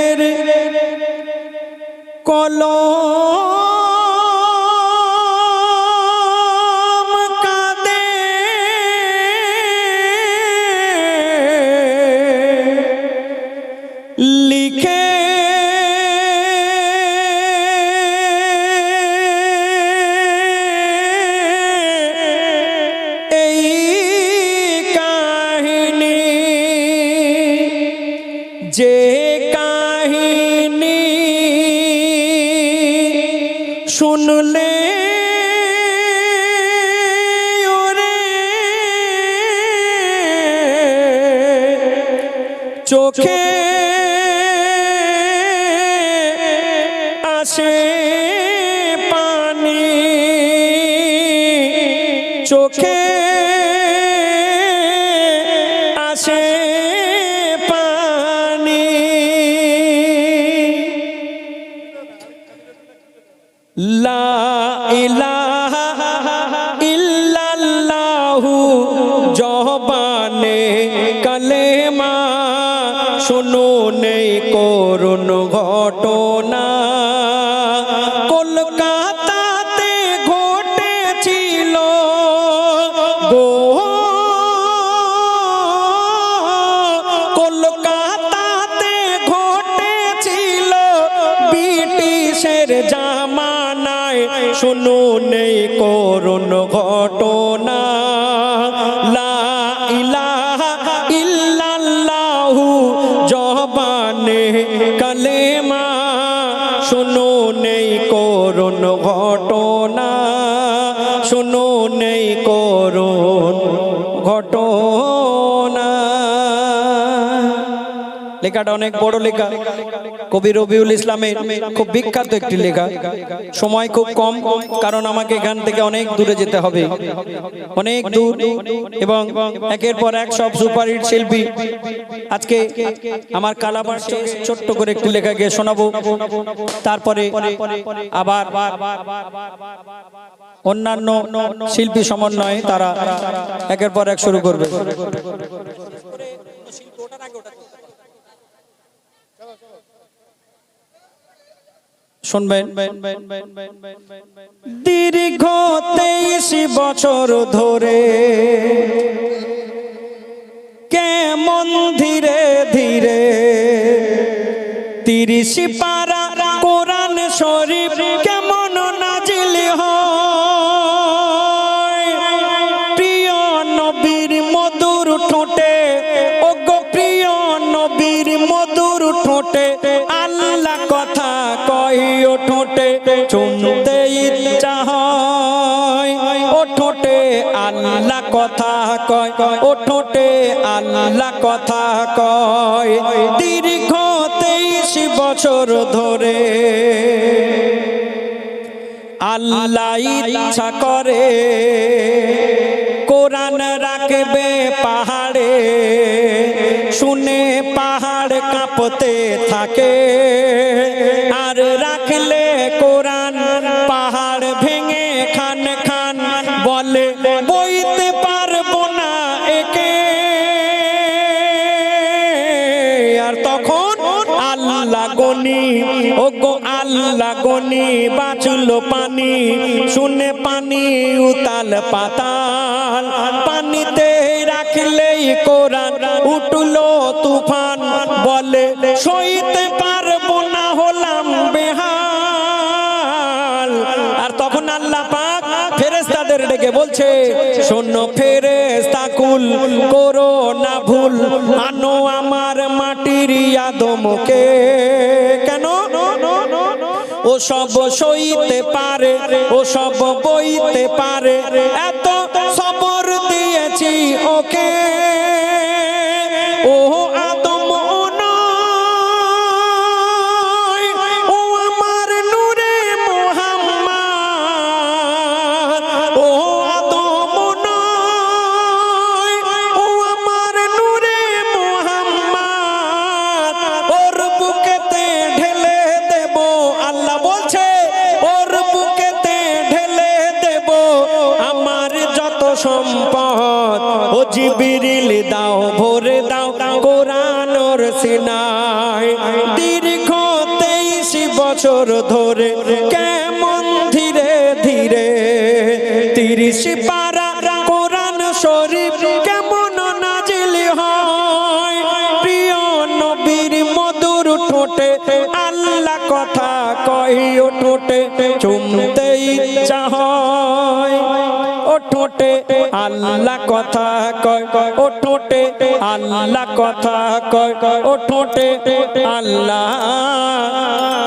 রবিউলের কলম কাঁদে লিখে যে কাহিনী শুনলে ওরে চোখে আসে পানি, চোখে আসে লা ইলাহা ইল্লাল্লাহু জবানে কালেমা শুনো নেই করুণ ঘটনা কলকাতাতে ঘটেছিল গো, কলকাতাতে ঘটেছিল ব্রিটিশের জামানায় শুনো নেই করুণ ঘটনা লা ইলাহা ইল্লাল্লাহু জবানে কালেমা শুনো নেই করুণ ঘটনা, শুনো নেই করুণ ঘটনা। লেখাটা অনেক বড় লেখা, কবি রবিউল ইসলামের খুব বিখ্যাত একটি লেখা। সময় খুব কম, কারণ আমাকে এখান থেকে অনেক দূরে যেতে হবে, অনেক দূর, এবং একের পর এক সব সুপারহিট শিল্পী। আজকে আমার কালাবার ছোট্ট করে একটি লেখা গিয়ে শোনাবো, তারপরে আবার অন্যান্য শিল্পী সমন্বয়ে তারা একের পর এক শুরু করবে। শুনবেন। দীর্ঘ 23 বছর ধরে কেমন ধীরে ধীরে 30 পারা কোরআন শরীফ কেমন নাজিল হয় প্রিয় নবীর মধুর ঠোঁটে, ও গো প্রিয় নবীর মধুর ঠোঁটে আল্লাহ কথা কয়, ও ঠোঁটে চুমতে ইচ্ছা হয়, ও ঠোঁটে আল্লাহ কথা কয়, ও ঠোঁটে আল্লাহ কথা কয়। দীর্ঘ 23 বছর ধরে আল্লাহ ইচ্ছা করে কোরআন রাখবে পাহাড়ে, শুনে পাহাড় কাঁপতে থাকে, আর রাখলে কোরআন পাহাড় ভেঙে খান খান বলে বইতে পারবো না একে। আর তখন আল্লাহ গনি, ও গো আল্লাহ গনি বাঁচলো পানি, শুনে পানি উতাল পাতাল, পানিতে রাখলেই কোরআন উঠলো তুফান, বলে সইতে পারবো না হলাম বেহাল। আর তখন আল্লাহ পাক ফেরেশতাদের ডেকে বলছে, শোনো ফেরেশতা কুল করো না ভুল, আনো আমার মাটির আদমকে, কেন ও সব সইতে পারে, ও সব বইতে পারে, এত সবর দিয়েছি ওকে। ও আদম নয়, ও আমার নূরে মুহাম্মদ, ও আদম নয়, ও আমার নূরে মুহাম্মদ, ওর বুকেতে ঢেলে দেব, আল্লাহ বলছে ওর বুকেতে ঢেলে দেব আমার ও জিবরিল দাও ভরে দাও কোরআনের সিনায় দীর্ঘ 23 বছর ধরে কেমন ধীরে ধীরে 30 পারা কোরআন শরীফ কেমন নাজিল হয় প্রিয় নবীর মধুর ঠোঁটে আল্লাহ কথা কয় ও ঠোঁটে চুমতে ইচ্ছা হয় ও ঠোঁটে আল্লাহ কথা কয় ও ঠোঁটে আল্লাহ কথা কয় ও ঠোঁটে আল্লাহ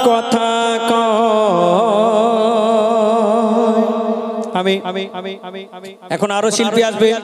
কথা কয় আমি এখন আরো শিল্পী আসবে।